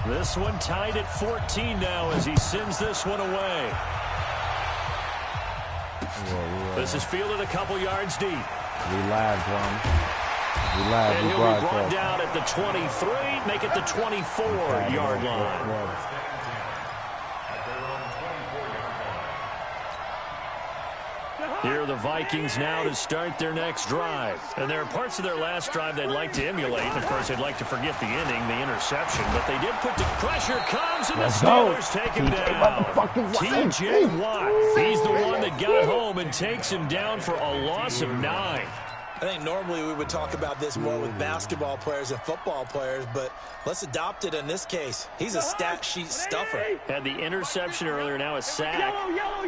This one tied at 14 now as he sends this one away. This is fielded a couple yards deep. We live, Tom. We live. And he'll be brought down at the 23, make it the 24-yard line. Here are the Vikings now to start their next drive. And there are parts of their last drive they'd like to emulate. And, of course, they'd like to forget the inning, the interception. But they did put the pressure comes, and the Steelers take him down. T.J. Watt. He's the one that got home and takes him down for a loss of 9. I think normally we would talk about this more with basketball players and football players, but let's adopt it in this case. He's a stat sheet stuffer. Had the interception earlier, now a sack.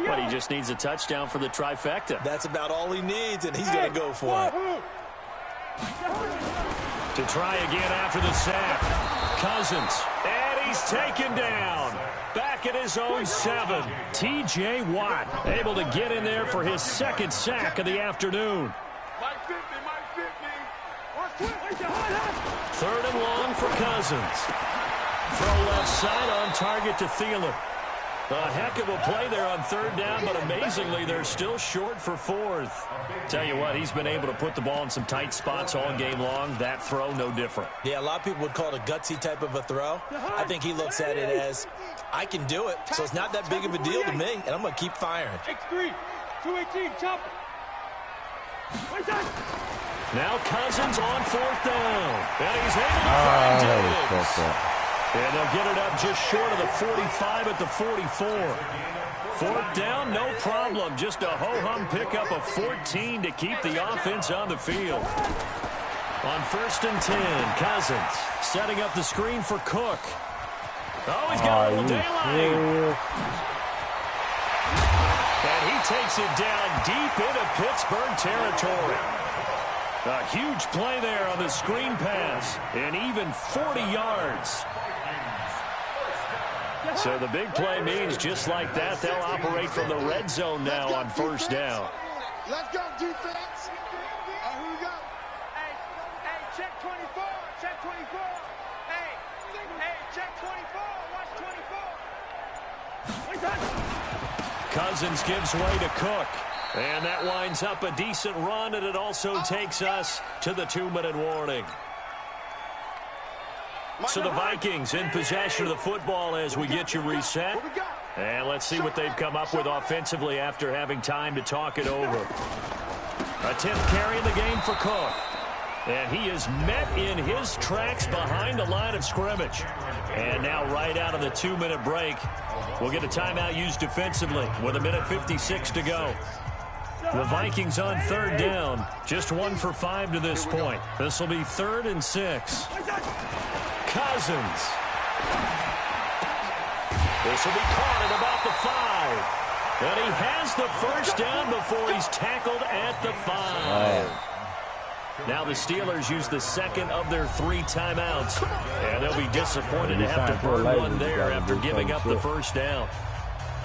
But he just needs a touchdown for the trifecta. That's about all he needs, and he's going to go for it. To try again after the sack. Cousins. And he's taken down. Back at his own 7. T.J. Watt able to get in there for his second sack of the afternoon. Third and long for Cousins. Throw left side on target to Thielen. A heck of a play there on third down, but amazingly, they're still short for fourth. Tell you what, he's been able to put the ball in some tight spots all game long. That throw, no different. Yeah, a lot of people would call it a gutsy type of a throw. I think he looks at it as, I can do it, so it's not that big of a deal to me, and I'm going to keep firing. X3, 218, chop it. Now Cousins on fourth down. And he's able to find Davis. And they'll get it up just short of the 45 at the 44. Fourth down, no problem. Just a ho-hum pickup of 14 to keep the offense on the field. On first and 10, Cousins setting up the screen for Cook. Oh, he's got a little daylight. And he takes it down deep into Pittsburgh territory. A huge play there on the screen pass, and even 40 yards. So the big play means just like that, they'll operate from the red zone now on first down. Let's go, defense. Who we got? Hey, check 24, check 24. Hey, check 24, watch 24. Cousins gives way to Cook. And that winds up a decent run, and it also takes us to the 2-minute warning. So the Vikings in possession of the football as we get you reset. And let's see what they've come up with offensively after having time to talk it over. A 10th carry in the game for Cook. And he is met in his tracks behind the line of scrimmage. And now right out of the 2-minute break, we'll get a timeout used defensively with 1:56 to go. The Vikings on third down, just 1 for 5 to this point. This will be 3rd and 6. Cousins. This will be caught at about the 5. And he has the first down before he's tackled at the 5. Now the Steelers use the second of their 3 timeouts. And they'll be disappointed to have to burn one there after giving up the first down.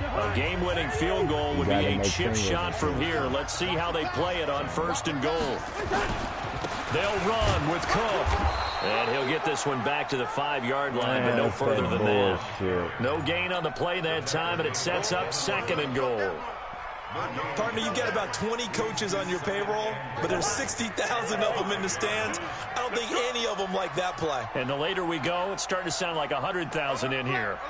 A game-winning field goal would be a chip shot from here. Let's see how they play it on 1st and goal. They'll run with Cook. And he'll get this one back to the 5-yard line, but no further than that. No gain on the play that time, and it sets up 2nd and goal. Partner, you got about 20 coaches on your payroll, but there's 60,000 of them in the stands. I don't think any of them like that play. And the later we go, it's starting to sound like 100,000 in here.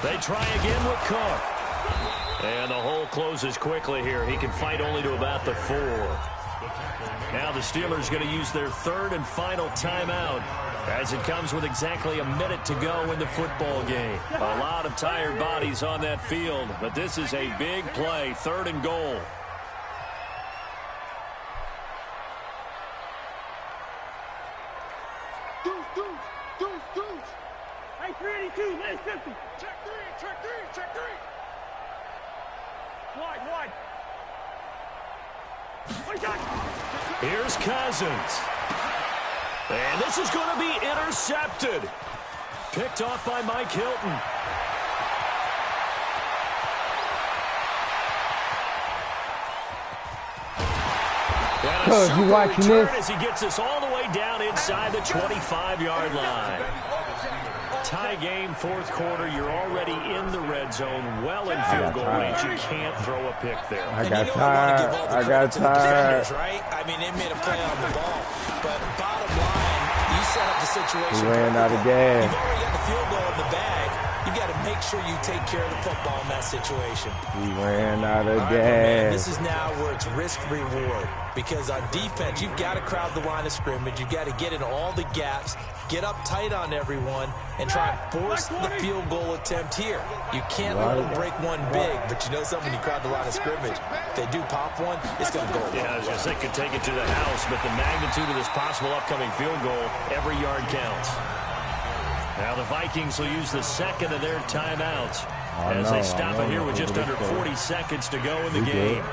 They try again with Cook. And the hole closes quickly here. He can fight only to about the 4. Now the Steelers going to use their 3rd and final timeout as it comes with exactly 1 minute to go in the football game. A lot of tired bodies on that field, but this is a big play, 3rd and goal. Hey, 382, lane 50. Check 3, check 3, check 3. Wide. Here's Cousins. And this is going to be intercepted. Picked off by Mike Hilton. Cuz, you watching this? As he gets us all the way down inside the 25-yard line. Tie game, fourth quarter. You're already in the red zone, well in field goal range. You can't throw a pick there. I got tired. I got tired. Right? I mean, they made a play on the ball. But bottom line, you set up the situation. He ran out of gas. You've already got the field goal in the bag. You got to make sure you take care of the football in that situation. He ran out of gas. Man, this is now where it's risk-reward. Because on defense, you've got to crowd the line of scrimmage. You've got to get in all the gaps, get up tight on everyone, and try and force the field goal attempt here. You can't let them break one big, but you know something, when you crowd the line of scrimmage, if they do pop one, it's going to go. Yeah, I was going to say, could take it to the house, but the magnitude of this possible upcoming field goal, every yard counts. Now the Vikings will use the second of their timeouts as they stop it here with just under 40 seconds to go in the game.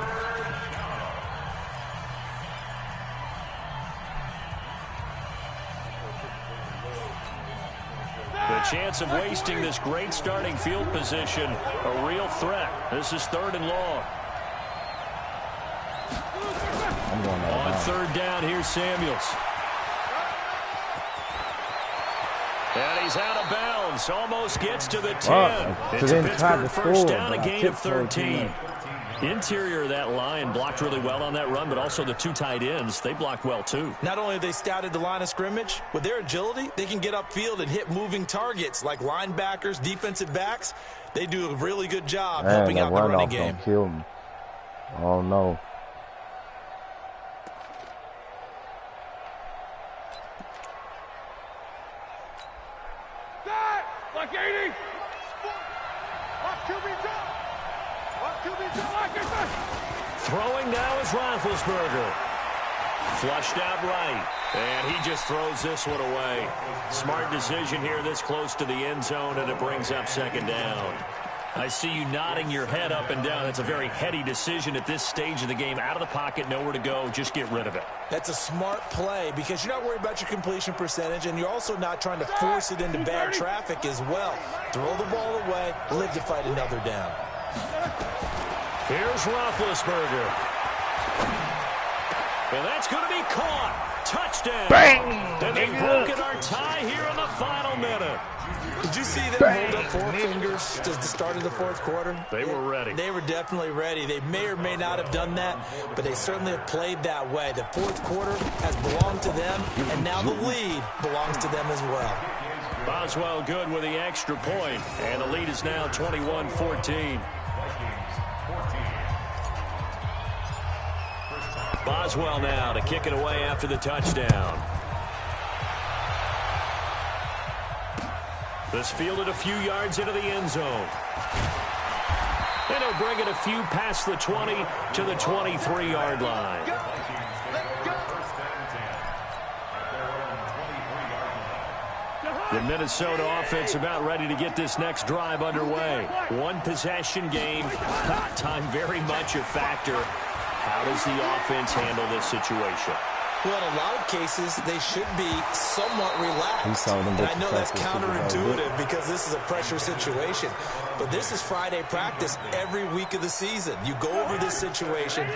The chance of wasting this great starting field position, a real threat. This is 3rd and long. On 3rd down, here's Samuels. And he's out of bounds. Almost gets to the 10. It's a Pittsburgh first down, a gain of 13. Interior of that line blocked really well on that run, but also the two tight ends, they blocked well too. Not only have they scouted the line of scrimmage, with their agility, they can get upfield and hit moving targets like linebackers, defensive backs. They do a really good job helping out the running game. Don't kill me. Oh, no. Like 80. Watch QB drop. Watch QB drop. Throwing now is Roethlisberger. Flushed out right. And he just throws this one away. Smart decision here this close to the end zone, and it brings up 2nd down. I see you nodding your head up and down. That's a very heady decision at this stage of the game. Out of the pocket, nowhere to go. Just get rid of it. That's a smart play because you're not worried about your completion percentage, and you're also not trying to force it into bad traffic as well. Throw the ball away, live to fight another down. Here's Roethlisberger. And that's going to be caught. Touchdown. Bang! And they've broken our tie here in the final minute. Did you see them hold up 4 fingers to the start of the 4th quarter? They were ready. They were definitely ready. They may or may not have done that, but they certainly have played that way. The 4th quarter has belonged to them, and now the lead belongs to them as well. Boswell good with the extra point, and the lead is now 21-14. Boswell now to kick it away after the touchdown. This fielded a few yards into the end zone. And he'll bring it a few past the 20 to the 23-yard line. The Minnesota offense about ready to get this next drive underway. One possession game. Time very much a factor. How does the offense handle this situation? Well, in a lot of cases, they should be somewhat relaxed. And I know that's counterintuitive because this is a pressure situation. But this is Friday practice every week of the season. You go over this situation,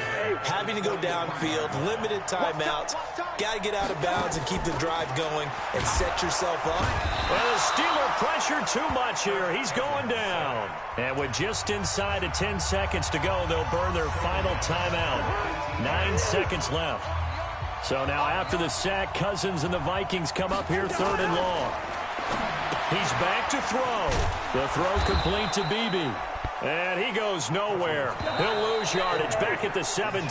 having to go downfield, limited timeouts, got to get out of bounds and keep the drive going and set yourself up. Well, the Steeler pressure too much here. He's going down. And with just inside of 10 seconds to go, they'll burn their final timeout. 9 seconds left. So now after the sack, Cousins and the Vikings come up here 3rd and long. He's back to throw. The throw complete to Beebe. And he goes nowhere. He'll lose yardage back at the 17.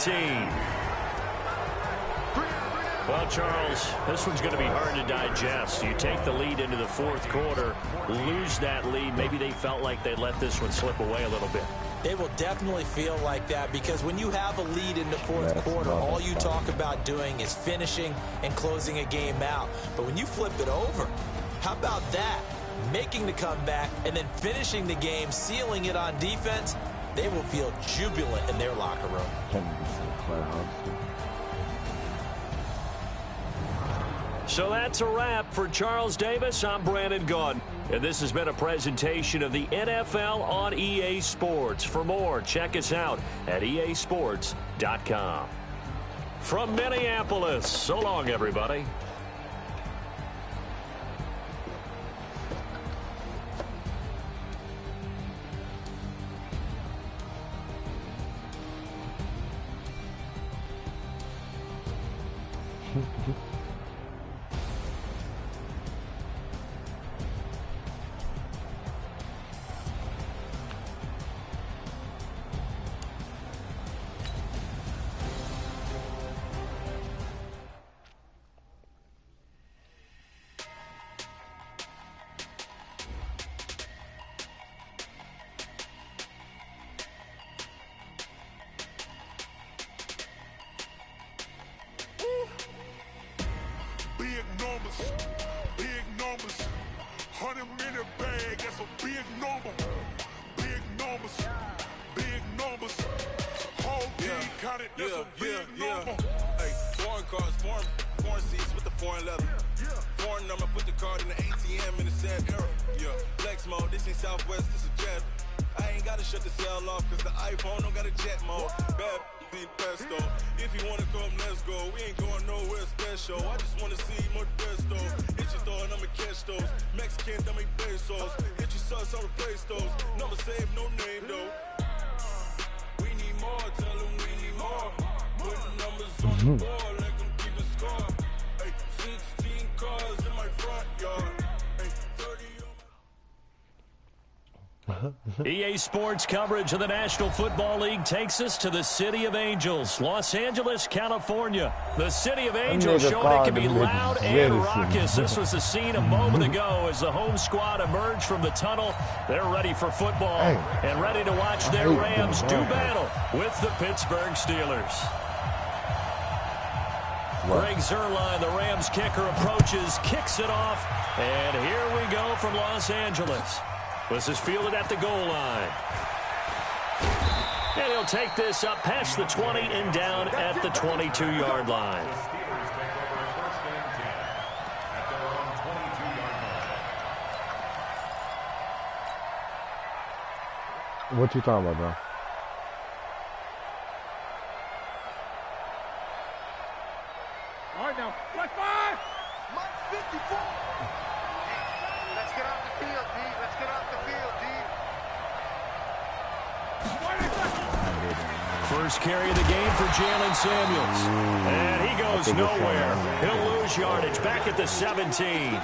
Well, Charles, this one's going to be hard to digest. You take the lead into the 4th quarter, lose that lead. Maybe they felt like they let this one slip away a little bit. They will definitely feel like that because when you have a lead in the 4th quarter, all you talk about doing is finishing and closing a game out. But when you flip it over, how about that? Making the comeback and then finishing the game, sealing it on defense, they will feel jubilant in their locker room. So that's a wrap. For Charles Davis, I'm Brandon Gaudin. And this has been a presentation of the NFL on EA Sports. For more, check us out at easports.com. From Minneapolis, so long, everybody. Big numbers, 100-minute bag, that's a big number. Big numbers, whole team counted, that's a big number. Hey, foreign cars, foreign seats with the foreign leather. Foreign number, put the card in the ATM in the sad era. Yeah, flex mode, this ain't Southwest, this is Jet. I ain't gotta shut the cell off, cause the iPhone don't got a jet mode. Bad be pesto. If you wanna come, let's go. We ain't going nowhere special. I just wanna see more Modesto. Hit your throw and I'ma catch those. Mexican, dummy pesos. Hit your sauce, I'll replace those. Number save, no name though. We need more, tell them we need more. Putting numbers on the board, let them keep a score. Hey, 16 cars in my front yard. Hey, 30 EA Sports coverage of the National Football League takes us to the City of Angels, Los Angeles, California. The City of Angels showing it can be loud and raucous. This was the scene a moment ago as the home squad emerged from the tunnel. They're ready for football and ready to watch their Rams do battle with the Pittsburgh Steelers. Greg Zuerlein, the Rams kicker, approaches, kicks it off, and here we go from Los Angeles. This is fielded at the goal line. And he'll take this up past the 20 and down at the 22-yard line. What you talking about, bro? All right, now. Left 5. Left 54. Let's get off the field, D. Let's get off the field, D. First carry of the game for Jalen Samuels. And he goes nowhere. He'll lose yardage back at the 17.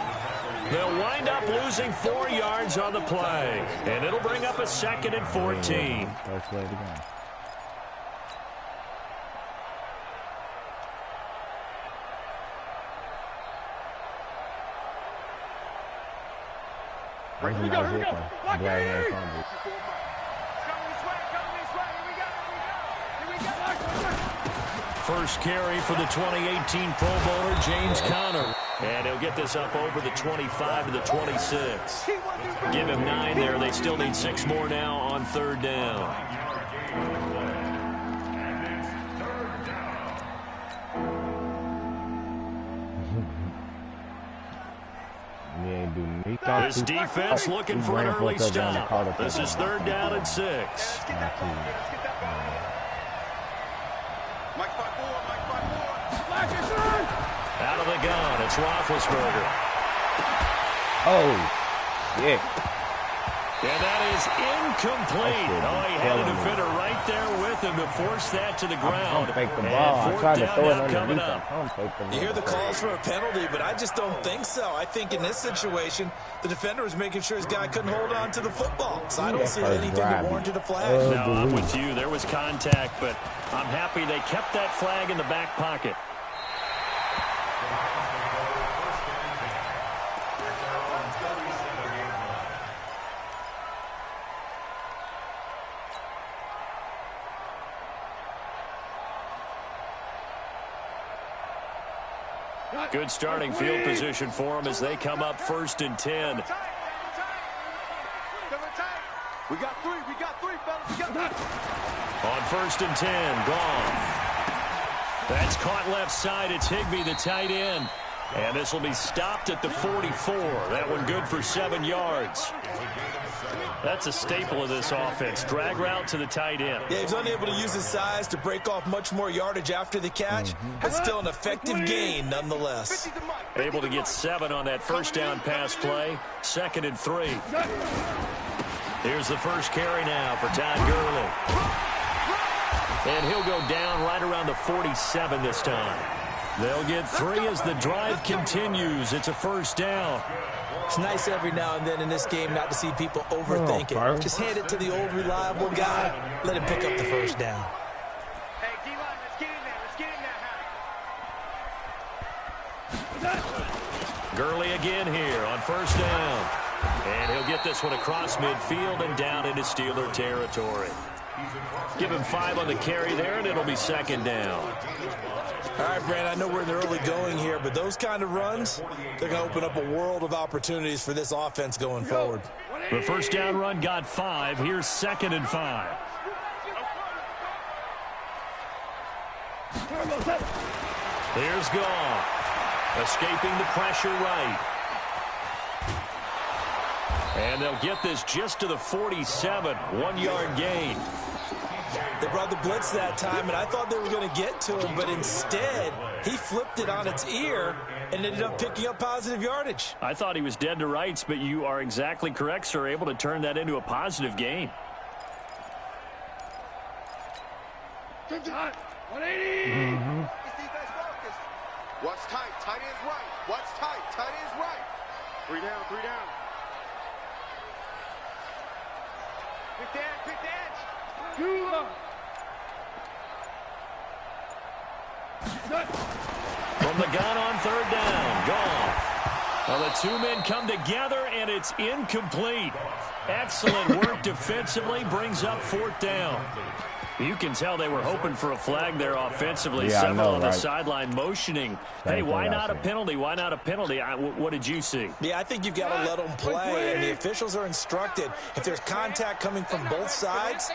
They'll wind up losing 4 yards on the play. And it'll bring up a 2nd and 14. First play of the game. Here we go. Lock it in. First carry for the 2018 Pro Bowler, James Conner. And he'll get this up over the 25 to the 26. Give him 9 there. They still need 6 more now on 3rd down. This defense looking for an early stop. This is 3rd down and 6. Out of the gun, it's Roethlisberger. Oh, yeah. And that is incomplete. Oh, he had a defender right there with him to force that to the ground. Fake the ball. I'm trying to throw it coming underneath. You hear the calls for a penalty, but I just don't think so. I think in this situation, the defender was making sure his guy couldn't hold on to the football. So I don't see anything that warranted a flag. No, I'm with you. There was contact, but I'm happy they kept that flag in the back pocket. Good starting field position for them as they come up 1st and 10. We got 3, fellas. We got 3. On 1st and 10, Goff. That's caught left side. It's Higbee, the tight end. And this will be stopped at the 44. That one good for 7 yards. That's a staple of this offense. Drag route to the tight end. Yeah, he's unable to use his size to break off much more yardage after the catch, but still an effective gain nonetheless. Able to get 7 on that first down pass play. 2nd and 3. Here's the first carry now for Todd Gurley. And he'll go down right around the 47 this time. They'll get 3 as the drive continues. It's a first down. It's nice every now and then in this game not to see people overthink it. Just hand it to the old reliable guy. Let him pick up the first down. Hey, D-line, let's get in there. Let's get in there. Gurley again here on first down. And he'll get this one across midfield and down into Steeler territory. Give him 5 on the carry there, and it'll be 2nd down. All right, Brand, I know we're in the early going here, but those kind of runs, they're going to open up a world of opportunities for this offense going forward. The first down run got 5. Here's 2nd and 5. Here's Goff. Escaping the pressure right. And they'll get this just to the 47. 1-yard gain. They brought the blitz that time, and I thought they were going to get to him, but instead, he flipped it on its ear and ended up picking up positive yardage. I thought he was dead to rights, but you are exactly correct, sir. Able to turn that into a positive gain. 180. What's tight? Tight ends right. What's tight? Tight ends right. 3 down. 3 down. Pick the edge. Pick the edge. From the gun on 3rd down, Goff. Well, the 2 men come together, and it's incomplete. Excellent work defensively, brings up 4th down. You can tell they were hoping for a flag there offensively. Yeah, Several on the right? sideline motioning. Hey, why not a penalty? Why not a penalty? What did you see? Yeah, I think you've got to let them play, and the officials are instructed. If there's contact coming from both sides,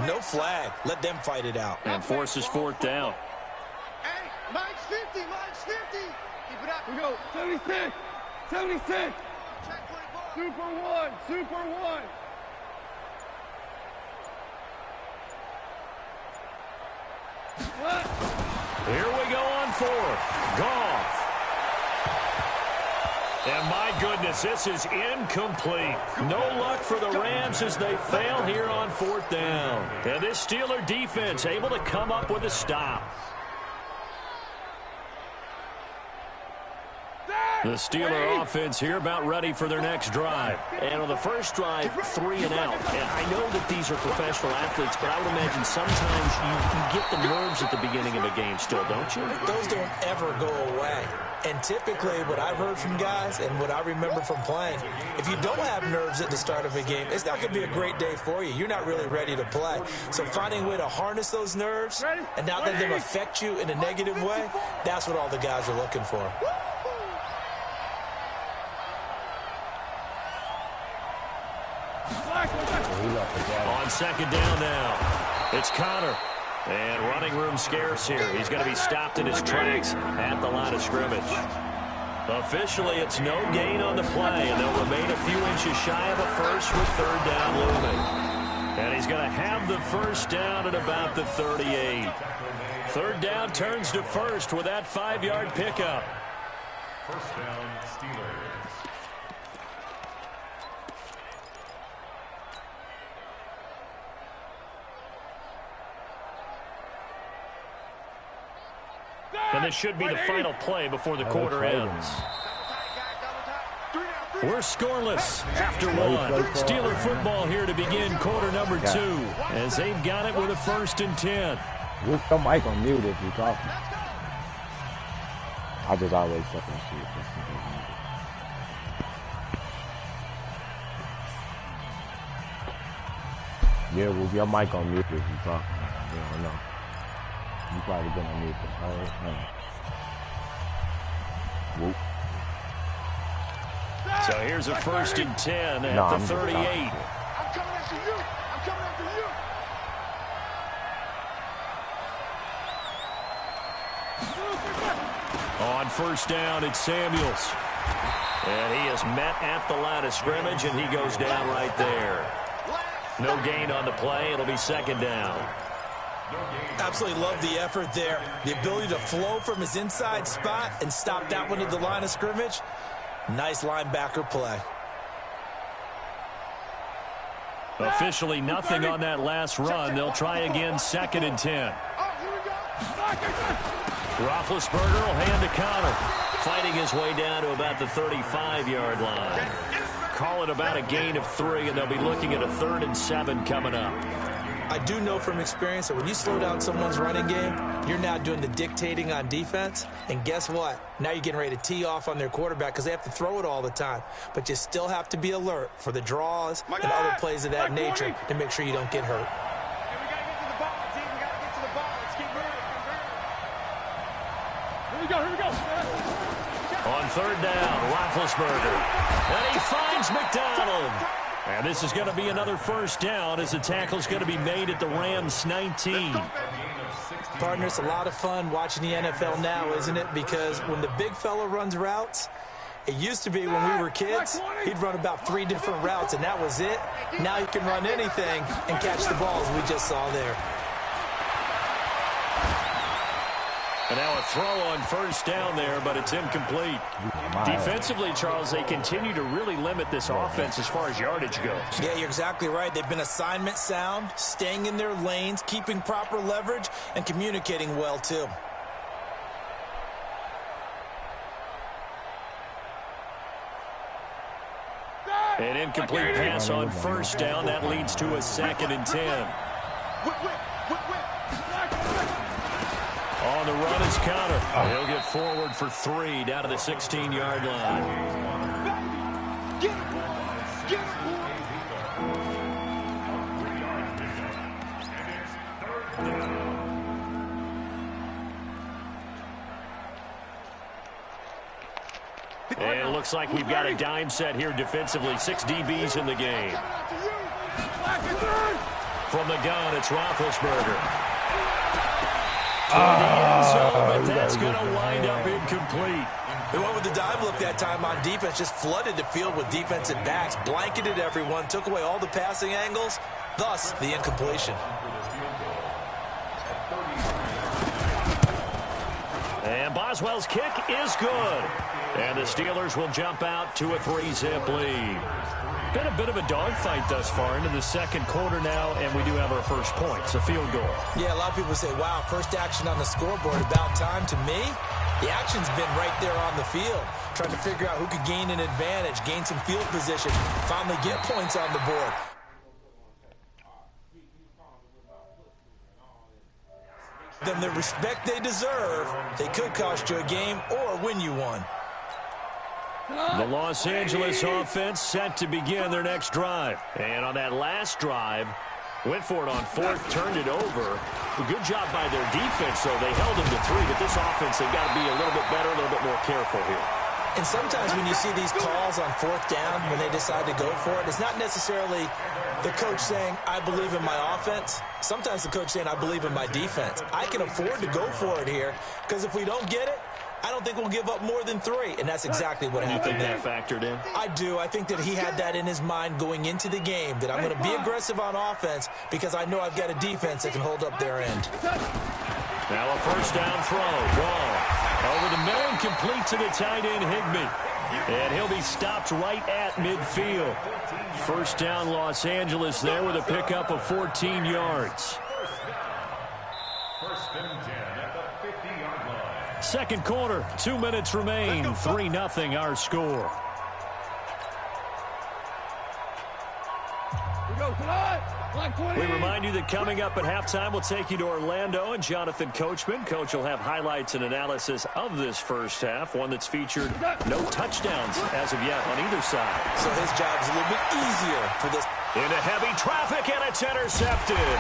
no flag. Let them fight it out. And forces 4th down. Hey, mine's 50. Mine's 50. Keep it up. We go. 76. 76. Check 24. Super 1. Super 1. Here we go on 4th. Goff. And my goodness, this is incomplete. No luck for the Rams as they fail here on 4th down. And this Steeler defense able to come up with a stop. The Steeler offense here about ready for their next drive. And on the first drive, 3 and out. And I know that these are professional athletes, but I would imagine sometimes you get the nerves at the beginning of a game still, don't you? Those don't ever go away. And typically what I've heard from guys and what I remember from playing, if you don't have nerves at the start of a game, it's not going to be a great day for you. You're not really ready to play. So finding a way to harness those nerves and not let them affect you in a negative way, that's what all the guys are looking for. On 2nd down now, it's Connor. And running room scarce here. He's going to be stopped in his tracks at the line of scrimmage. Officially, it's no gain on the play, and they'll remain a few inches shy of a first with 3rd down looming. And he's going to have the first down at about the 38. 3rd down turns to first with that 5-yard pickup. First down, Steelers. And this should be the final play before the quarter ends. We're scoreless after 1. Steeler football here to begin quarter number 2 as they've got it with a 1st and 10. With the mic on mute if you're talking. I just always check and see if that's Yeah, with your mic on mute if you're talking. You don't know. You probably been on mute the whole time. Whoop. So here's a 1st and 10 at the 38. I'm coming after you. I'm coming after you. On first down, it's Samuels. And he is met at the line of scrimmage, and he goes down right there. No gain on the play. It'll be second down. Absolutely love the effort there. The ability to flow from his inside spot and stop that one at the line of scrimmage. Nice linebacker play. Officially nothing on that last run. They'll try again, 2nd and 10. Roethlisberger will hand to Connor. Fighting his way down to about the 35-yard line. Call it about a gain of 3, and they'll be looking at a 3rd and 7 coming up. I do know from experience that when you slow down someone's running game, you're now doing the dictating on defense. And guess what? Now you're getting ready to tee off on their quarterback because they have to throw it all the time. But you still have to be alert for the draws and other plays of that nature to make sure you don't get hurt. Here we go. On 3rd down, Roethlisberger. And he finds McDonald. And this is going to be another first down as the tackle's going to be made at the Rams 19. Partner, it's a lot of fun watching the NFL now, isn't it? Because when the big fella runs routes, it used to be when we were kids, he'd run about 3 different routes, and that was it. Now he can run anything and catch the balls we just saw there. And now a throw on first down there, but it's incomplete. Defensively, Charles, they continue to really limit this offense as far as yardage goes. Yeah, you're exactly right. They've been assignment sound, staying in their lanes, keeping proper leverage, and communicating well, too. An incomplete pass on first down. That leads to a 2nd and 10. On the run is Connor. He'll get forward for 3 down to the 16-yard line. And it looks like we've got a dime set here defensively. 6 DBs in the game. From the gun, it's Roethlisberger. To the end zone, but that's going to wind up incomplete. They went with the dime look that time on defense, just flooded the field with defensive backs, blanketed everyone, took away all the passing angles, thus the incompletion. And Boswell's kick is good. And the Steelers will jump out to a 3-zip lead. Been a bit of a dogfight thus far into the second quarter now, and we do have our first point. It's a field goal. Yeah, a lot of people say, wow, first action on the scoreboard, about time. To me, the action's been right there on the field, trying to figure out who could gain an advantage, gain some field position, finally get points on the board. Them the respect they deserve. They could cost you a game or win you one. The Los Angeles offense set to begin their next drive. And on that last drive, went for it on 4th, turned it over. A good job by their defense, though. They held them to 3, but this offense, they've got to be a little bit better, a little bit more careful here. And sometimes when you see these calls on 4th down, when they decide to go for it, it's not necessarily the coach saying, I believe in my offense. Sometimes the coach saying, I believe in my defense. I can afford to go for it here, because if we don't get it, I don't think we'll give up more than 3, and that's exactly what happened there. You think that factored in? I do. I think that he had that in his mind going into the game, that I'm going to be aggressive on offense because I know I've got a defense that can hold up their end. Now a first down throw. Ball over the middle and complete to the tight end, Higbee. And he'll be stopped right at midfield. First down, Los Angeles there with a pickup of 14 yards. First and 10 at the 50-yard line. Second quarter, 2 minutes remain. 3-0 our score. We remind you that coming up at halftime, we'll take you to Orlando and Jonathan Coachman. Coach will have highlights and analysis of this first half, one that's featured no touchdowns as of yet on either side. So his job's a little bit easier for this. Into heavy traffic, and it's intercepted.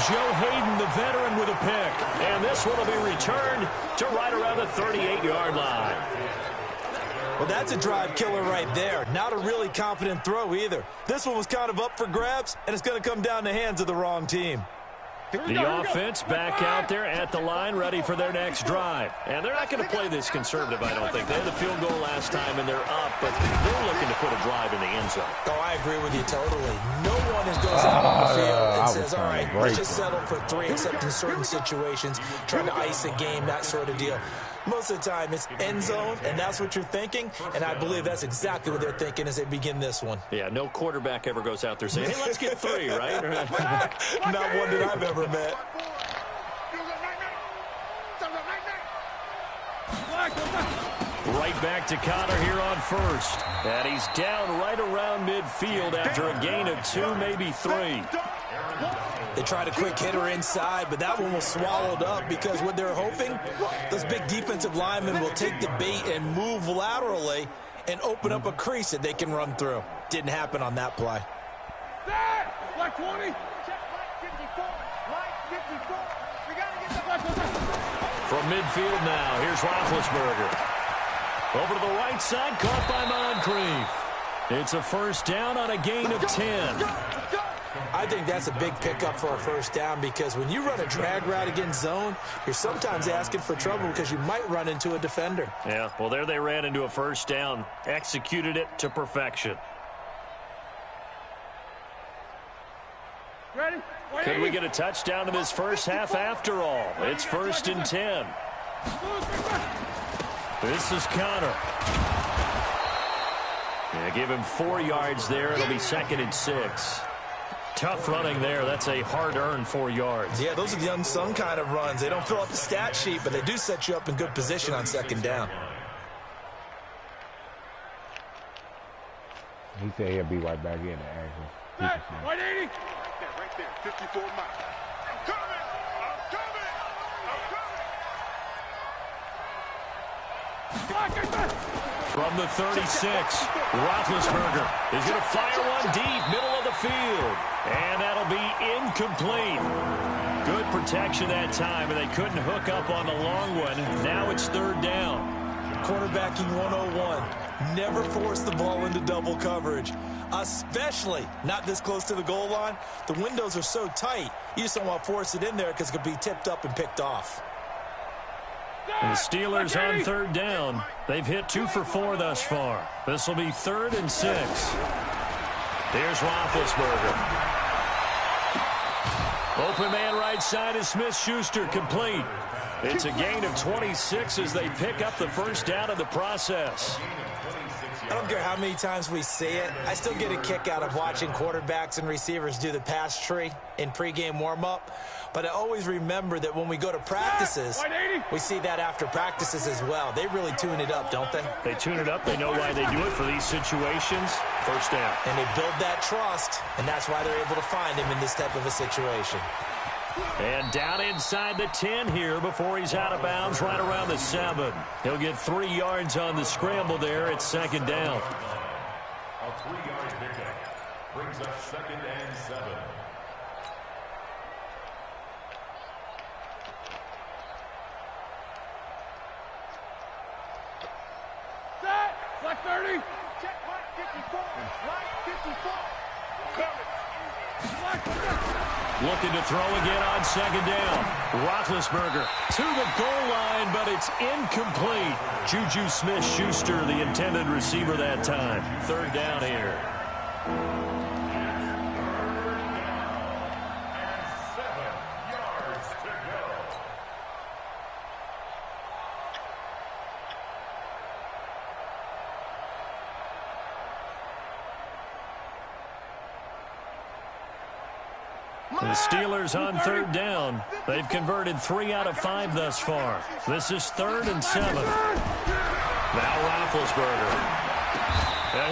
Joe Hayden, the veteran, with a pick. And this one will be returned to right around the 38-yard line. Well, that's a drive killer right there. Not a really confident throw either. This one was kind of up for grabs, and it's going to come down the hands of the wrong team. The offense back out there at the line, ready for their next drive. And they're not going to play this conservative, I don't think. They had the field goal last time, and they're up, but they're looking to put a drive in the end zone. Oh, I agree with you totally. No one goes out on the field and says, all right, let's just settle for 3, except in certain situations, trying to ice a game, that sort of deal. Most of the time, it's end zone, and that's what you're thinking, and I believe that's exactly what they're thinking as they begin this one. Yeah, no quarterback ever goes out there saying, hey, let's get 3, right? Not one that I've ever met. Right back to Connor here on first. And he's down right around midfield after a gain of 2, maybe 3. They tried a quick hitter inside, but that one was swallowed up because what they're hoping, those big defensive linemen will take the bait and move laterally and open up a crease that they can run through. Didn't happen on that play. Black 20. From midfield now, here's Roethlisberger. Over to the right side, caught by Moncrief. It's a first down on a gain of 10. I think that's a big pickup for a first down because when you run a drag route against zone, you're sometimes asking for trouble because you might run into a defender. Yeah, well, there they ran into a first down, executed it to perfection. Ready? Could we get a touchdown in this first half after all? It's 1st and 10. This is Connor. Yeah, give him 4 yards there. It'll be 2nd and 6. Tough running there. That's a hard-earned 4 yards. Yeah, those are the unsung kind of runs. They don't fill up the stat sheet, but they do set you up in good position on 2nd down. He said he'll be right back in the action. 180. Right there, 54 miles. I'm coming! I'm coming! I'm coming! From the 36, Roethlisberger is going to fire one deep, middle of the field. And that'll be incomplete. Good protection that time, and they couldn't hook up on the long one. Now it's 3rd down. Quarterbacking 101. Never force the ball into double coverage, especially not this close to the goal line. The windows are so tight, you just don't want to force it in there because it could be tipped up and picked off. And the Steelers on 3rd down. They've hit 2 for 4 thus far. This will be 3rd and 6. Here's Roethlisberger. Open man right side is Smith-Schuster, complete. It's a gain of 26 as they pick up the first down in the process. I don't care how many times we see it. I still get a kick out of watching quarterbacks and receivers do the pass tree in pregame warm-up. But I always remember that when we go to practices, we see that after practices as well. They really tune it up, don't they? They tune it up. They know why they do it for these situations. First down. And they build that trust, and that's why they're able to find him in this type of a situation. And down inside the 10 here before he's out of bounds right around the 7. He'll get 3 yards on the scramble there. It's 2nd down. A 3-yard pickup brings us 2nd and 7. Black 30. Check right 54. Right 54. Coming. Looking to throw again on 2nd down. Roethlisberger to the goal line, but it's incomplete. Juju Smith-Schuster, the intended receiver that time. 3rd down here. The Steelers on 3rd down. They've converted 3 out of 5 thus far. This is 3rd and 7. Now Roethlisberger.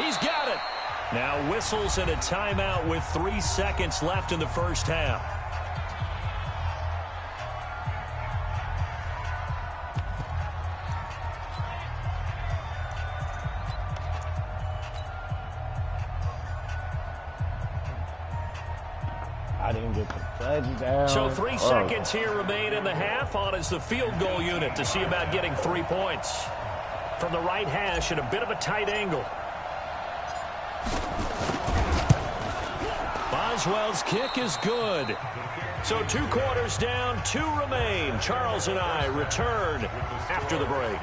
He's got it. Now whistles and a timeout with 3 seconds left in the first half. I didn't get the touchdown. So 3 seconds here remain in the half. On is the field goal unit to see about getting 3 points. From the right hash at a bit of a tight angle. Boswell's kick is good. So 2 quarters down, 2 remain. Charles and I return after the break.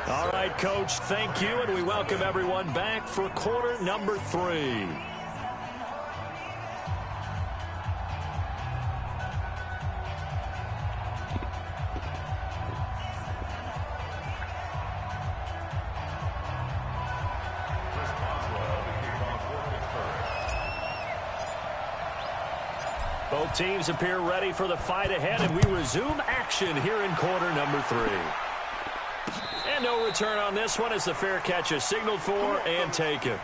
All right, Coach, thank you, and we welcome everyone back for quarter number 3. Both teams appear ready for the fight ahead, and we resume action here in quarter number 3. And no return on this one as the fair catch is signaled for and taken.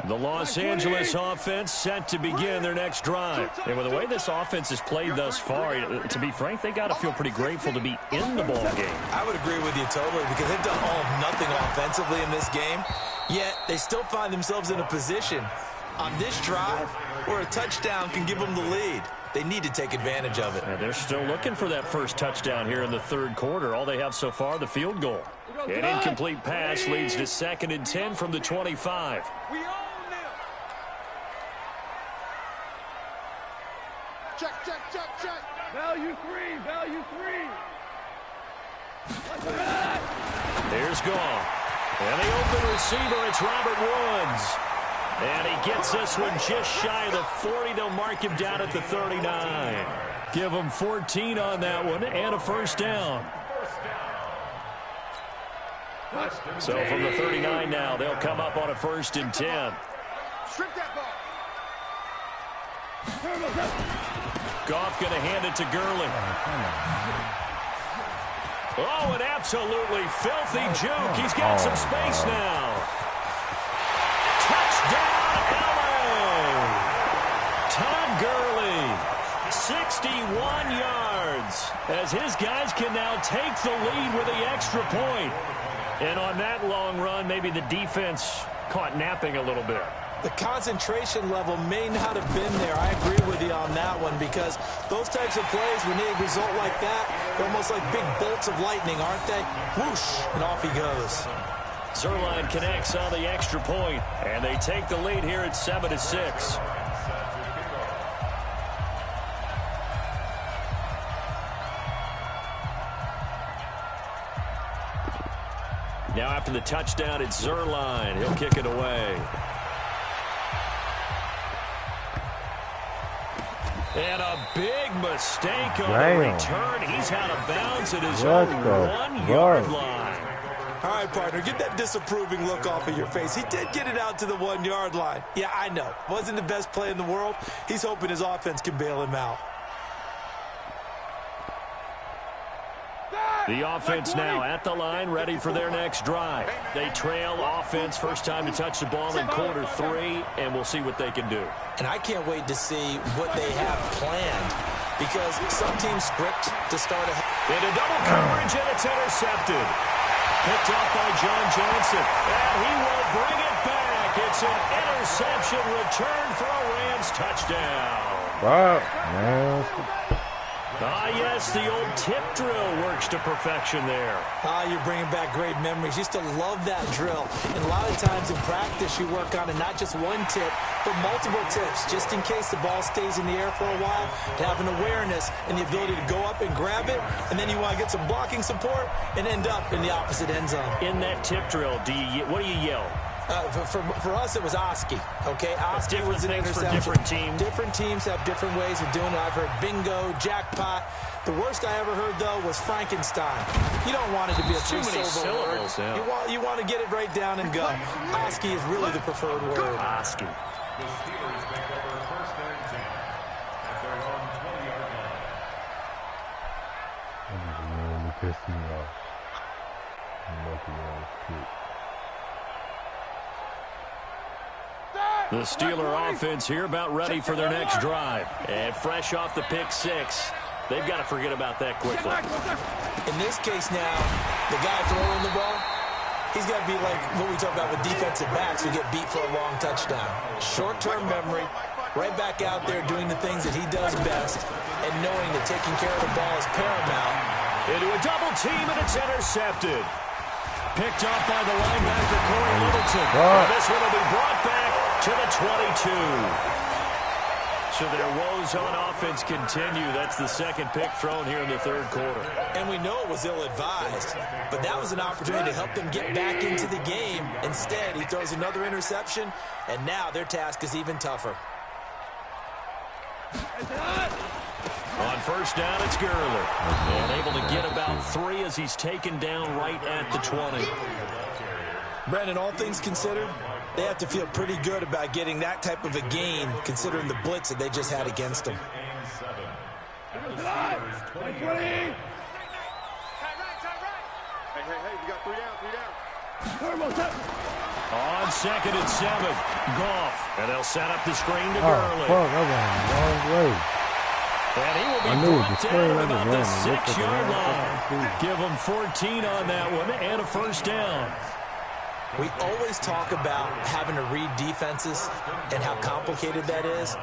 The Los Angeles offense set to begin their next drive. And with the way this offense has played thus far, to be frank, they got to feel pretty grateful to be in the ball game. I would agree with you totally because they've done all of nothing offensively in this game, yet they still find themselves in a position on this drive where a touchdown can give them the lead. They need to take advantage of it. And they're still looking for that first touchdown here in the 3rd quarter. All they have so far, the field goal. An incomplete pass leads to 2nd and 10 from the 25. Check, check, check, check. Value 3, value 3. Here's Goff. And the open receiver, it's Robert Woods. And he gets this one just shy of the 40. They'll mark him down at the 39. Give him 14 on that one and a first down. So from the 39 now, they'll come up on a 1st and 10. Strip that ball. Goff going to hand it to Gurley. Oh, an absolutely filthy juke. He's got some space now. Touchdown, LA! Todd Gurley, 61 yards, as his guys can now take the lead with the extra point. And on that long run, maybe the defense caught napping a little bit. The concentration level may not have been there. I agree with you on that one because those types of plays, when they result like that, they're almost like big bolts of lightning, aren't they? Whoosh, and off he goes. Zerline connects on the extra point, and they take the lead here at 7-6. Now after the touchdown, it's Zerline. He'll kick it away. And a big mistake on the return. He's out of bounds at his own 1-yard line. All right, partner, get that disapproving look off of your face. He did get it out to the 1-yard line. Yeah, I know. Wasn't the best play in the world. He's hoping his offense can bail him out. The offense now at the line, ready for their next drive. They trail offense, first time to touch the ball in quarter 3, and we'll see what they can do. And I can't wait to see what they have planned because some teams script to start into double coverage, and it's intercepted. Picked off by John Johnson, and he will bring it back. It's an interception return for a Rams touchdown. Wow, man. Ah, yes, the old tip drill works to perfection there. Ah, you're bringing back great memories. Used to love that drill. And a lot of times in practice, you work on it, not just one tip, but multiple tips, just in case the ball stays in the air for a while, to have an awareness and the ability to go up and grab it, and then you want to get some blocking support and end up in the opposite end zone. In that tip drill, what do you yell? For us, it was Oski, okay? Oski was an interception. For different teams. Different teams have different ways of doing it. I've heard bingo, jackpot. The worst I ever heard, though, was Frankenstein. You don't want it to be a three-syllable word. Yeah. You want to get it right down and go. Oski is really the preferred word. Oski. The Steelers make over 1st and 10 at their own 20-yard line. You pissed me off. I'm lucky that was cute. The Steeler offense here about ready for their next drive. And fresh off the pick 6. They've got to forget about that quickly. In this case now, the guy throwing the ball, he's got to be like what we talk about with defensive backs who get beat for a long touchdown. Short-term memory, right back out there doing the things that he does best and knowing that taking care of the ball is paramount. Into a double team, and it's intercepted. Picked up by the linebacker, Corey Littleton. And this one will be brought back to the 22. So their woes on offense continue. That's the second pick thrown here in the third quarter. And we know it was ill-advised, but that was an opportunity to help them get back into the game. Instead, he throws another interception, and now their task is even tougher. On first down, it's Gurley. And able to get about 3 as he's taken down right at the 20. Brandon, all things considered, they have to feel pretty good about getting that type of a gain, considering the blitz that they just had against them. Hey, we got 3 down. On second and 7, Goff. And they'll set up the screen to Gurley. And he will be brought down at about the 6-yard line. Give him 14 on that one and a first down. We always talk about having to read defenses and how complicated that is.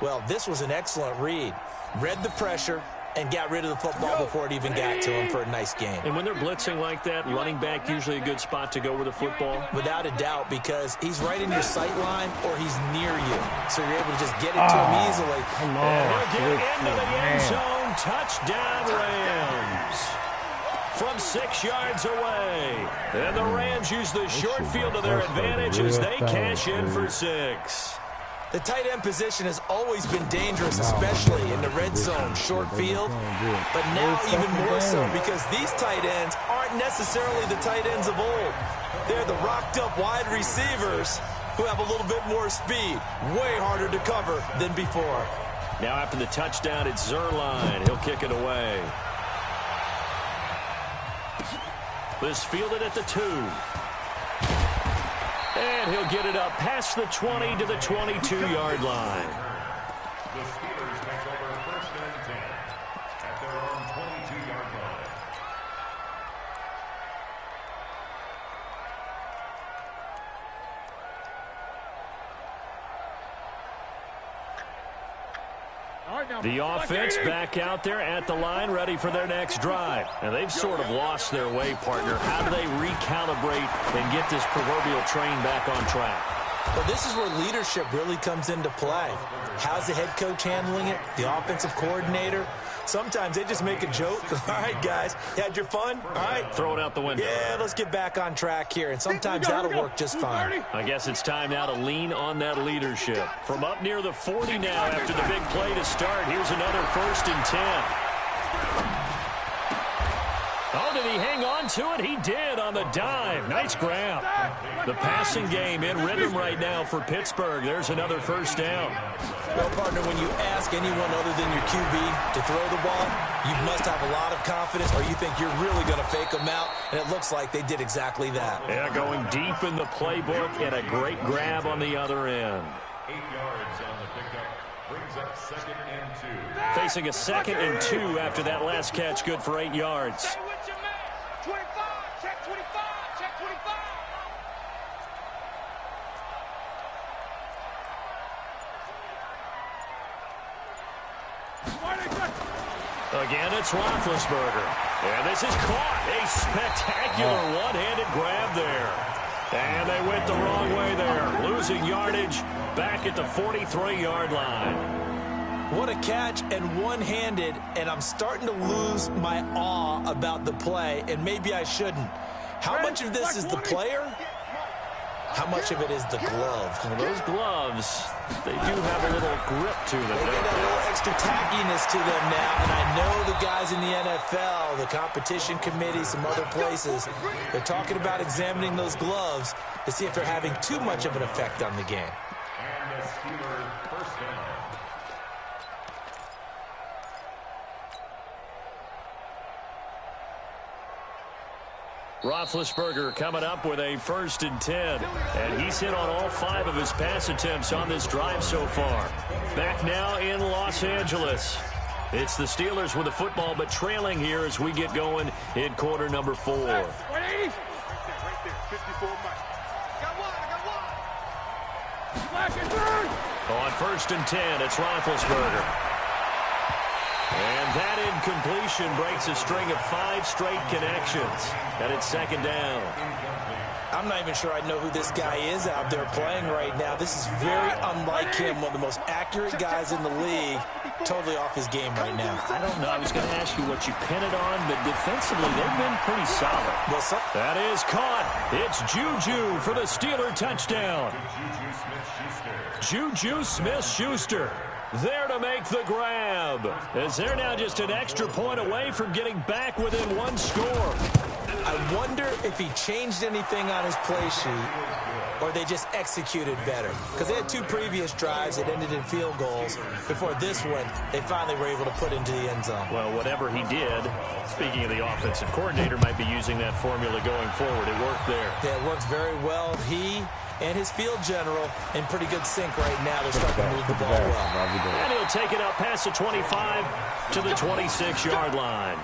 Well, this was an excellent read. Read the pressure and got rid of the football before it even got to him for a nice gain. And when they're blitzing like that, running back usually a good spot to go with the football? Without a doubt, because he's right in your sight line or he's near you. So you're able to just get it to him easily. Come on. And he'll get into the end zone. Touchdown, Rams. From 6 yards away. And the Rams use the short field to their advantage as they cash in for 6. The tight end position has always been dangerous, especially in the red zone, short field. But now even more so because these tight ends aren't necessarily the tight ends of old. They're the rocked-up wide receivers who have a little bit more speed. Way harder to cover than before. Now after the touchdown, it's Zerline. He'll kick it away. This fielded at the 2. And he'll get it up past the 20 to the 22-yard line. The Steelers take over first and 10 at their own 22-yard line. The offense back out there at the line, ready for their next drive. And they've sort of lost their way, partner. How do they recalibrate and get this proverbial train back on track? Well, this is where leadership really comes into play. How's the head coach handling it? The offensive coordinator? Sometimes they just make a joke. All right, guys, you had your fun? All right. Throw it out the window. Yeah, let's get back on track here. And sometimes that'll work just fine. I guess it's time now to lean on that leadership. From up near the 40 now after the big play to start, here's another first and 10. Oh, did he hang on to it? He did on the dive. Nice grab. The passing game in rhythm right now for Pittsburgh. There's another first down. Well, partner, when you ask anyone other than your QB to throw the ball, you must have a lot of confidence or you think you're really going to fake them out, and it looks like they did exactly that. Yeah, going deep in the playbook and a great grab on the other end. 8 yards on the pickup. Brings up second and 2. Facing a second and 2 after that last catch, good for 8 yards. Stay with your man. 25, check 25, check 25. Again, it's Roethlisberger. And this is caught. A spectacular one-handed grab there. And they went the wrong way there. Losing yardage back at the 43-yard line. What a catch and one-handed, and I'm starting to lose my awe about the play, and maybe I shouldn't. How much of this is the player? How much of it is the glove? Well, those gloves, they do have a little grip to them. They get a little extra tackiness to them now, and I know the guys in the NFL, the competition committee, some other places, they're talking about examining those gloves to see if they're having too much of an effect on the game. And the Steelers first down. Roethlisberger coming up with a first and 10. And he's hit on all 5 of his pass attempts on this drive so far. Back now in Los Angeles. It's the Steelers with the football, but trailing here as we get going in quarter number 4. Right there, 54 Mike. Got one, I got one. Flash and burn! On 1st and 10, it's Roethlisberger. And that incompletion breaks a string of 5 straight connections. And it's 2nd down. I'm not even sure I know who this guy is out there playing right now. This is very unlike him, one of the most accurate guys in the league. Totally off his game right now. I don't know. I was going to ask you what you pin it on, but defensively they've been pretty solid. Well, that is caught. It's Juju for the Steeler touchdown. Juju Smith-Schuster there to make the grab, as they're now just an extra point away from getting back within 1 score. I wonder if he changed anything on his play sheet or they just executed better. Because they had 2 previous drives that ended in field goals. Before this one, they finally were able to put into the end zone. Well, whatever he did, speaking of the offensive coordinator, might be using that formula going forward. It worked there. Yeah, it works very well. He and his field general in pretty good sync right now. They're starting to move the ball well. And he'll take it up past the 25 to the 26-yard line.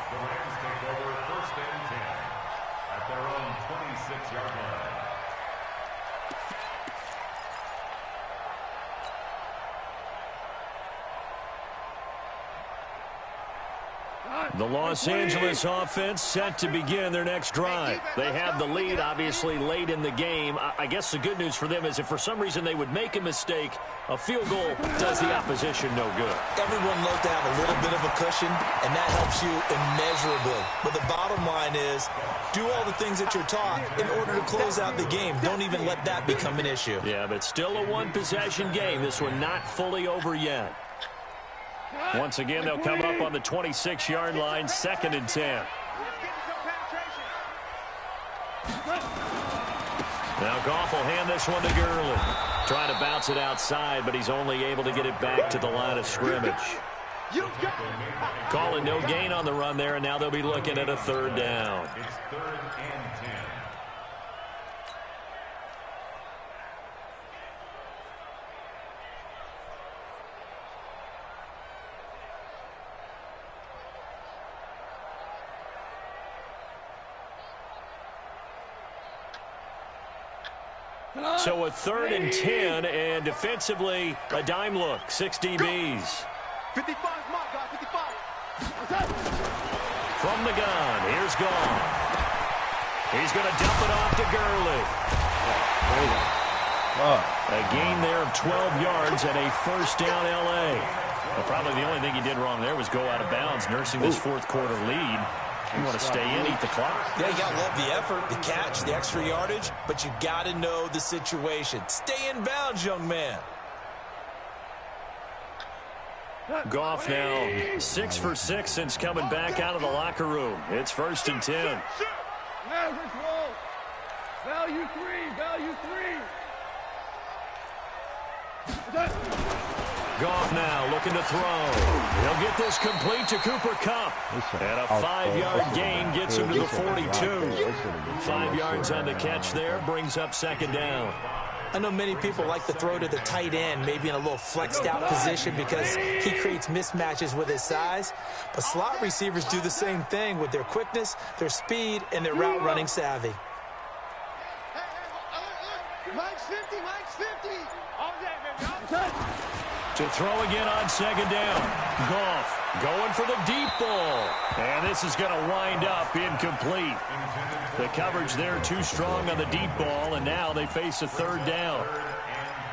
The Los Angeles offense set to begin their next drive. They have the lead, obviously, late in the game. I guess the good news for them is if for some reason they would make a mistake, a field goal does the opposition no good. Everyone loves to have a little bit of a cushion, and that helps you immeasurably. But the bottom line is, do all the things that you're taught in order to close out the game. Don't even let that become an issue. Yeah, but still a 1-possession game. This one not fully over yet. Once again, they'll come up on the 26-yard line, 2nd and 10. Now Goff will hand this one to Gurley. Trying to bounce it outside, but he's only able to get it back to the line of scrimmage. Calling no gain on the run there, and now they'll be looking at a 3rd down. It's 3rd and 10. So a 3rd and 10, and defensively, a dime look, 6 DBs. 55, mark, guy, 55. From the gun, here's Goff. He's going to dump it off to Gurley. A gain there of 12 yards and a 1st down L.A. Well, probably the only thing he did wrong there was go out of bounds, nursing this 4th quarter lead. You want to stay in, eat the clock. Yeah, you got to love the effort, the catch, the extra yardage, but you got to know the situation. Stay in bounds, young man. Goff now 6 for 6 since coming back out of the locker room. It's 1st and 10. Average roll. Value 3. Goff now looking to throw. He'll get this complete to Cooper Kupp. And a 5-yard gain gets him to the 42. 5 yards on the catch there, brings up 2nd down. I know many people like to throw to the tight end, maybe in a little flexed out position because he creates mismatches with his size. But slot receivers do the same thing with their quickness, their speed, and their route running savvy. Mike's 50, Mike's 50. All day, baby. To throw again on 2nd down. Goff going for the deep ball. And this is going to wind up incomplete. The coverage there too strong on the deep ball, and now they face a 3rd down.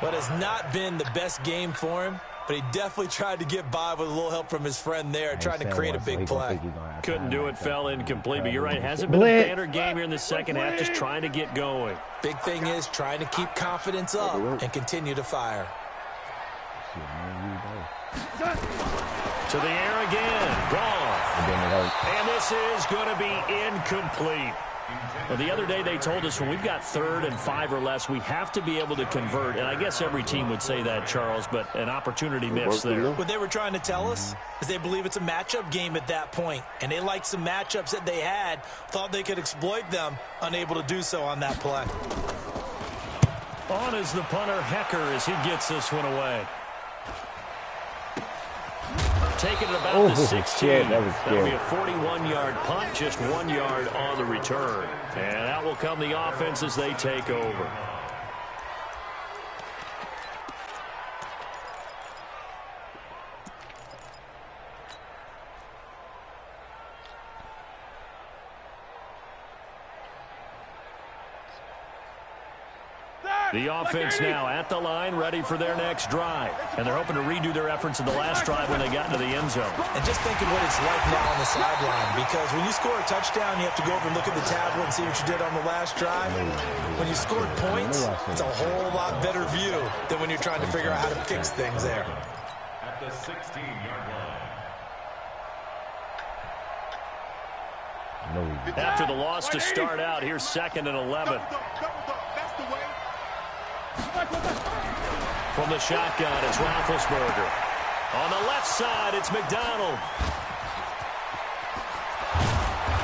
What has not been the best game for him, but he definitely tried to get by with a little help from his friend there, trying to create a big play. Couldn't do it, fell incomplete, but you're right. Hasn't been a banner game here in the 2nd half, just trying to get going. Big thing is trying to keep confidence up and continue to fire. To the air again. Goff. And this is going to be incomplete. Well, the other day they told us when we've got 3rd and 5 or less, we have to be able to convert. And I guess every team would say that, Charles, but an opportunity missed there. What they were trying to tell us is they believe it's a matchup game at that point. And they liked some matchups that they had, thought they could exploit them, unable to do so on that play. On is the punter, Hecker, as he gets this one away. Taking it about the 16. That'll be a 41-yard punt, just 1 yard on the return. And out will come the offense as they take over. The offense now at the line, ready for their next drive. And they're hoping to redo their efforts in the last drive when they got into the end zone. And just thinking what it's like now on the sideline, because when you score a touchdown, you have to go over and look at the tablet and see what you did on the last drive. When you scored points, it's a whole lot better view than when you're trying to figure out how to fix things there. At the 16-yard line. After the loss to start out, here's 2nd and 11. From the shotgun, it's Roethlisberger. On the left side, it's McDonald.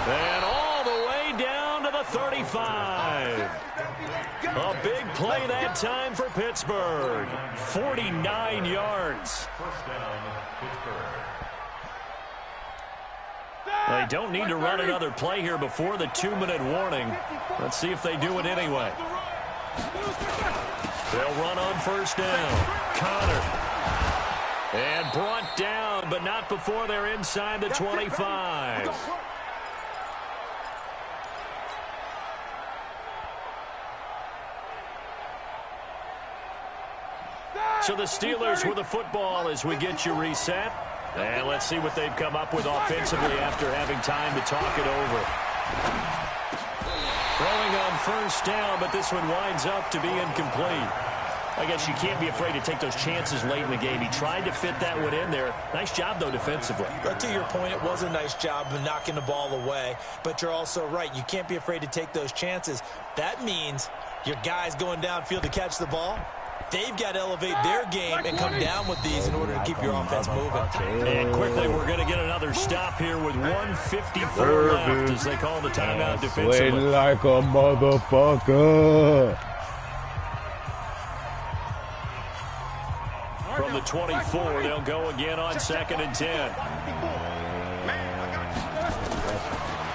And all the way down to the 35. A big play that time for Pittsburgh. 49 yards. First down, Pittsburgh. They don't need to run another play here before the 2-minute warning. Let's see if they do it anyway. They'll run on first down. Connor. And brought down, but not before they're inside the 25. So the Steelers with the football as we get you reset. And let's see what they've come up with offensively after having time to talk it over. Throwing on first down, but this one winds up to be incomplete. I guess you can't be afraid to take those chances late in the game. He tried to fit that one in there. Nice job, though, defensively. But to your point, it was a nice job of knocking the ball away. But you're also right. You can't be afraid to take those chances. That means your guys going downfield to catch the ball, they've got to elevate their game and come down with these in order to keep your offense moving. And quickly, we're going to get another stop here with 1:54 left as they call the timeout defensively. Sweating like a motherfucker. From the 24, they'll go again on 2nd and 10.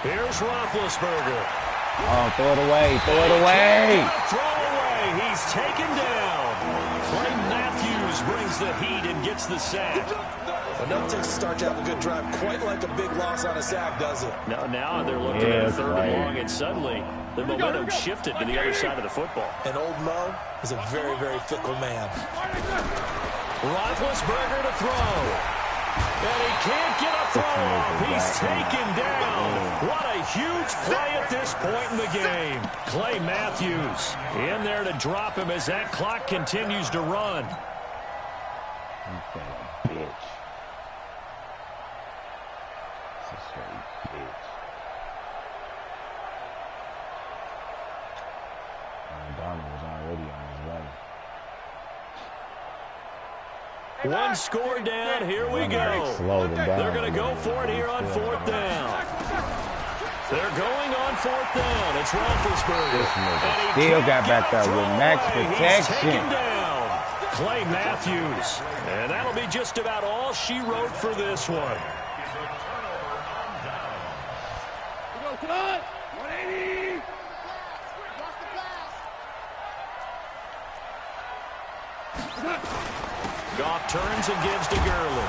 Here's Roethlisberger. Oh, throw it away. Throw it away. Throw away. He's taken down. Clay Matthews brings the heat and gets the sack. Well, no takes a start to have a good drive, quite like a big loss on a sack, does it? Now they're looking at a 3rd and long, and suddenly the momentum shifted to the other side of the football. And old Mo is a very, very fickle man. Roethlisberger to throw. And he can't get a throw off. He's taken down. What a huge play at this point in the game. Clay Matthews in there to drop him as that clock continues to run. Bitch. It's a straight bitch. Donald was already on his way. One score down. Here we go. They're going to go for it here on 4th down. They're going on 4th down. It's Roethlisberger. Still got back there with max protection. He's taken down. Clay Matthews. And that'll be just about all she wrote for this one. Come on! 180! Goff turns and gives to Gurley.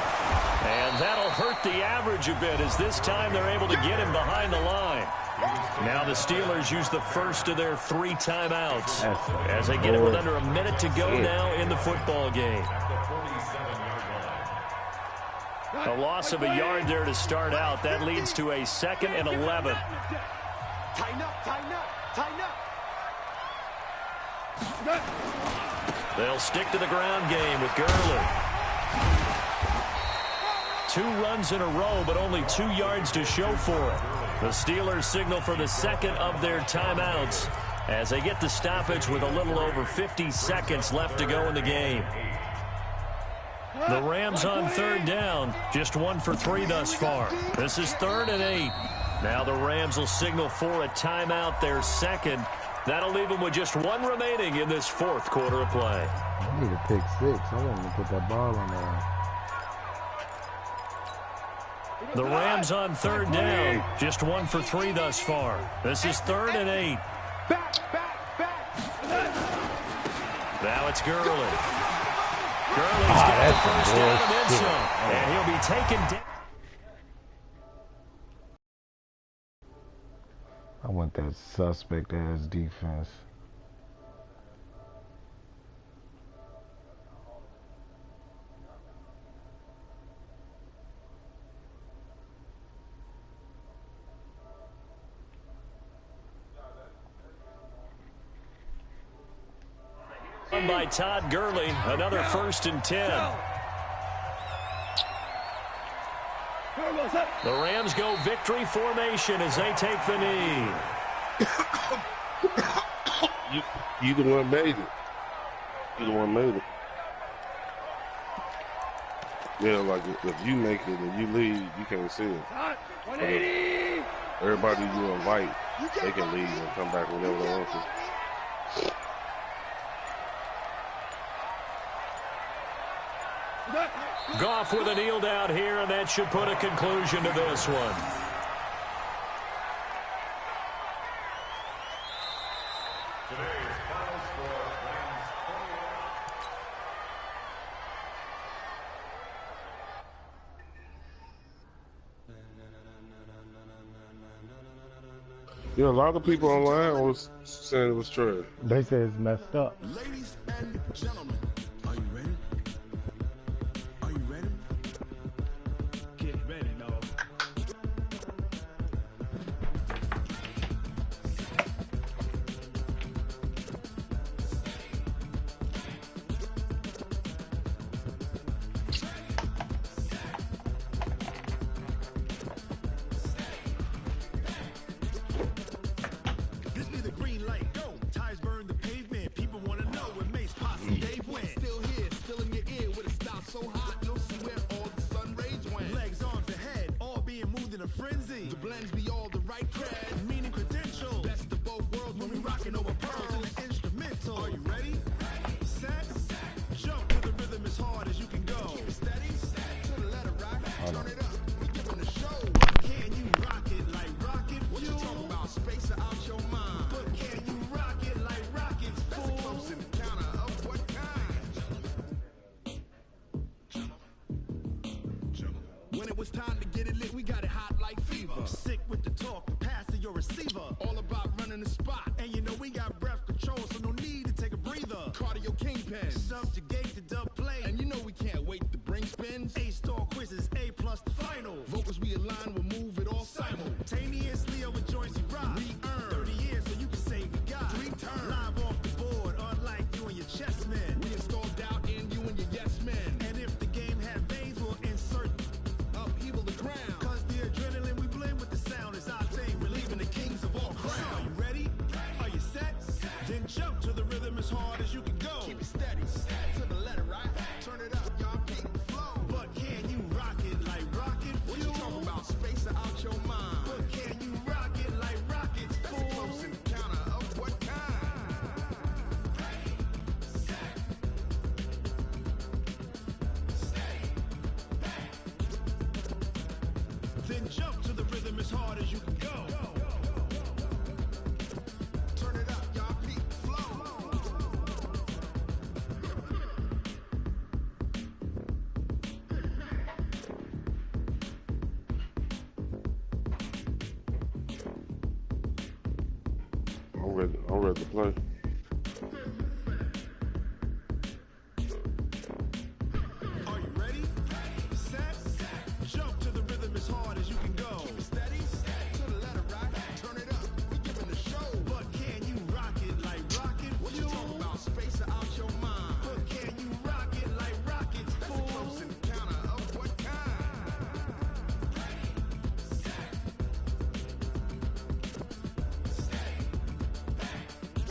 And that'll hurt the average a bit as this time they're able to get him behind the line. Now the Steelers use the first of their 3 timeouts as they get it with under a minute to go now in the football game. A loss of a yard there to start out. That leads to a 2nd and 11. Tighten up, tighten up, tighten up. They'll stick to the ground game with Gurley. 2 runs in a row, but only 2 yards to show for it. The Steelers signal for the 2nd of their timeouts as they get the stoppage with a little over 50 seconds left to go in the game. The Rams on 3rd down, just 1 for 3 thus far. This is 3rd and 8. Now the Rams will signal for a timeout, their 2nd. That'll leave them with just 1 remaining in this 4th quarter of play. I need a pick 6. I want to put that ball on there. The Rams on 3rd down, just 1 for 3 thus far. This is 3rd and 8. Now it's Gurley. Gurley's got the first down and then some, and he'll be taken down. I want that suspect-ass defense. By Todd Gurley, another 1st and 10. The Rams go victory formation as they take the knee. You the one made it. You the one made it. Yeah, like if you make it and you leave, you can't see it. But if everybody you invite, they can leave and come back whenever they want to. Goff with a kneel down here, and that should put a conclusion to this one. Today's final score, Rams 28. Yeah, a lot of people online was saying it was trash. They say it's messed up. Ladies and gentlemen, are you ready? Are you ready? Get ready, dog. This be the green light, go. Tires burn the pavement. People want to know what makes possible. Dave went. Still here, still in your ear with a style so hot. You'll see where all the sun rays went. Legs, arms, and head, all being moved in a frenzy. The blends be all the right cred, meaning credentials. Best of both worlds when we rocking over pearls in the instrumental. Are you ready? Set, jump to the rhythm as hard as you can go. Keep it steady, to the letter rock. Turn it up, we giving the show. Can you rock it like rocket fuel? What you talking about? Space out your mind. But can you rock it like rockets, fool? That's a close encounter of what kind? When it was time to get it lit, we got it hot like fever. Sick with the talk, passing your receiver. All about running the spot. And you know we got breath control, so no need to take a breather. Cardio kingpin, subjugate the dub play. And you know we can't wait to bring spins. A-star quizzes, A+ the final. Vocals we align, we'll move it all simultaneously over joints we rock. We earn 30 years, so you can say we got 3 turns. Live off the board, unlike you and your chess men. We installed doubt in you and your yes men. And if the game had veins, we'll insert upheaval the ground. Cause the adrenaline we blend with the sound is our thing, relieving the kings of all crowns. So are you ready? Are you set? Then jump to the rhythm as hard as you can go. Keep it steady, to the letter, right? Turn it up, y'all keep the flow. But can you rock it like rocket fuel? What you talking about? Space out your mind. But can you rock it like rockets, fool? That's a close encounter of what kind? Then jump to the rhythm as hard as you can go. Turn it up, y'all keep the flow. I'm ready to play. Are you ready? Set, jump to the rhythm as hard as you can go. Keep it steady, to the letter right. Turn it up, we giving the show. But can you rock it like rocket fuel? What you talking about? Space out your mind. But can you rock it like rockets, fool? That's a close encounter of what kind?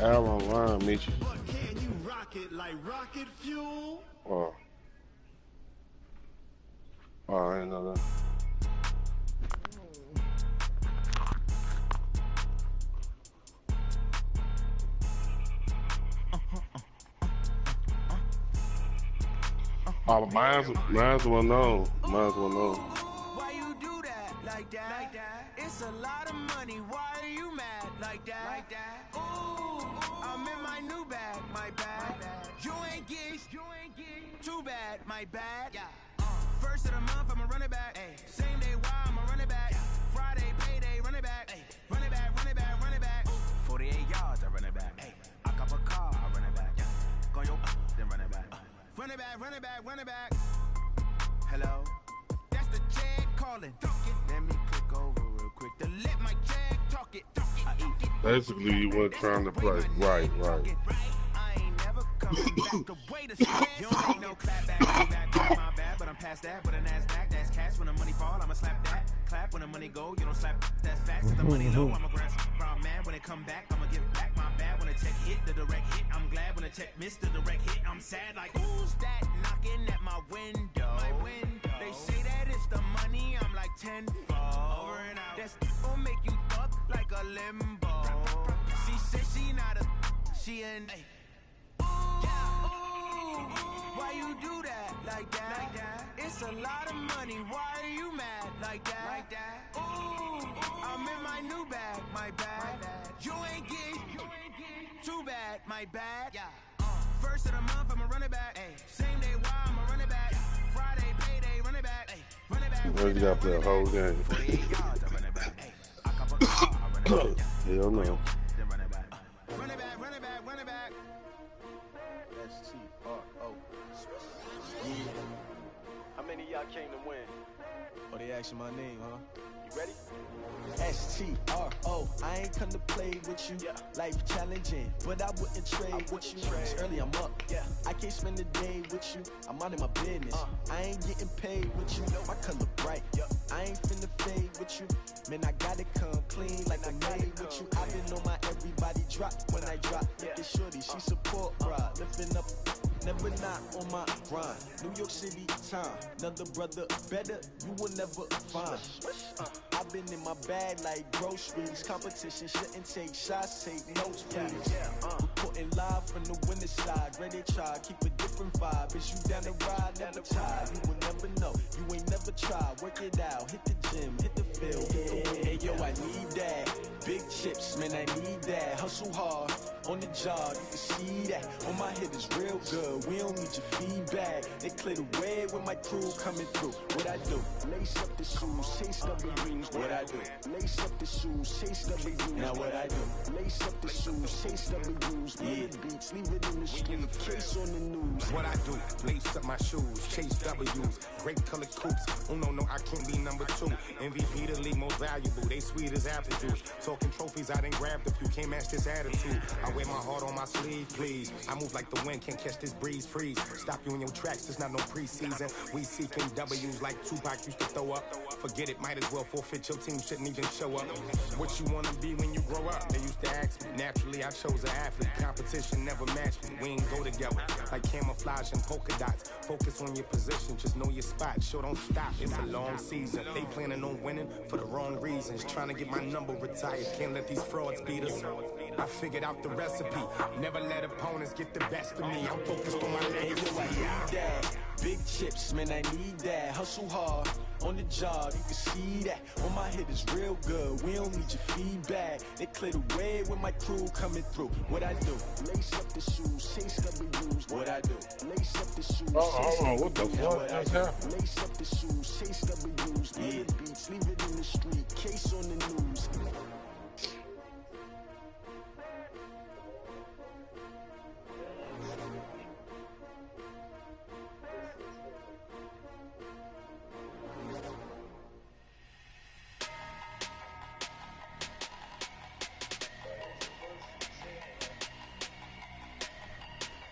Al online, meet you. But can you rock it like rocket fuel? Oh, I didn't know that. Oh, mine's well known. Mine's well known. Why you do that like that? It's a lot of money. Why are you mad like that? Ooh, I'm in my new bag, my bad. You ain't geeks, too bad, my bad. First of the month, I'ma run it back. Same day, why I'ma run it back. Friday, payday, run it back. Run it back, run it back, run it back. 48 yards, I run it back. I cop a car, I run it back. Go yo, then run it back. Run it back, run it back, run it back. Hello? That's the check calling. Let me click over real quick to let my check talk it. Basically, you weren't trying to play. Right. I ain't never coming back the way to stand. You don't take no clap back, my bad, but I'm past that. But a NASDAQ, that's cash. When the money fall, I'ma slap that. Clap when the money go, you don't slap. That's facts. If the money low, I'ma grab some man. When it come back, I'ma give back my bad. When the check hit, the direct hit, I'm glad. When the check missed, the direct hit, I'm sad. Like, who's that knocking at my window? They say that it's the money, I'm like tenfold. Over and out. That's gon' make you fuck like a limbo. She said she not a, she an. Why you do that like that? It's a lot of money. Why are you mad like that? Ooh, I'm in my new bag, my bad. You ain't getting too bad, my bad. First of the month, I'ma run it back. Same day, why I'ma run it back. Friday, payday, run it back. Run it back. You got to play a whole game. Hell no. Run it back, run it back, run it back. S-T-R-O. Yeah. How many of y'all came to win? Oh, they asking my name, huh? You ready? S-T-R-O. I ain't come to play with you. Life challenging, but I wouldn't trade with you. It's early, I'm up. I can't spend the day with you. I'm out of my business. I ain't getting paid with you. My color bright. I ain't finna fade with you. Man, I gotta come clean like I made with you. I've been on my everybody drop when I drop. Look at shorty, she support ride. Lifting up, never not on my grind. New York City time. Another brother better, you will never find. I've been in my bag like groceries. Competition shouldn't take shots, take notes, please. Reporting live from the winning side. Ready to try, keep a different vibe. Is you down the ride, never tired. You will never know, you ain't never tried. Work it out, hit the gym, hit the field. Hey yo, I need that. Big chips, man, I need that. Hustle hard, on the job, you can see that. On my head is real good, we don't need your feedback. They clear the way with my crew coming through. What I do? Lace up the shoes, chase W's. What I do? Lace up the shoes, chase W's. Now what I do? Lace up the shoes, chase W's. Yeah, beats, leave it in the street, case on the news. What I do? Lace up my shoes, chase W's. Great colored coops. Oh no, I can't be number 2. MVP the league most valuable. They sweet as apple juice. Talking trophies, I didn't grab the few. Can't match this attitude. I wear my heart on my sleeve, please. I move like the wind, can't catch this breeze, freeze. Stop you in your tracks, there's not no preseason. We seeking W's like Tupac used to throw up. Forget it, might as well forfeit. Your team shouldn't even show up. What you wanna be when you grow up? They used to ask me. Naturally, I chose an athlete. Competition never matched me. We ain't go together like camouflage and polka dots. Focus on your position, just know your spot. Show don't stop, it's a long season. They planning on winning for the wrong reasons. Trying to get my number retired. Can't let these frauds beat us. I figured out the recipe. Never let opponents get the best of me. I'm focused on my legacy. Big chips, man, I need that. Hustle hard, on the job, you can see that. On my head is real good, we don't need your feedback. They clear the way with my crew coming through. What I do? Lace up the shoes, chase W's. What I do? Lace up the shoes, chase W's. What the fuck just happened? Lace up the shoes, chase W's. Yeah, beats, leave it in the street, case on the news.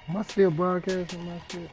Am I still broadcasting my shit?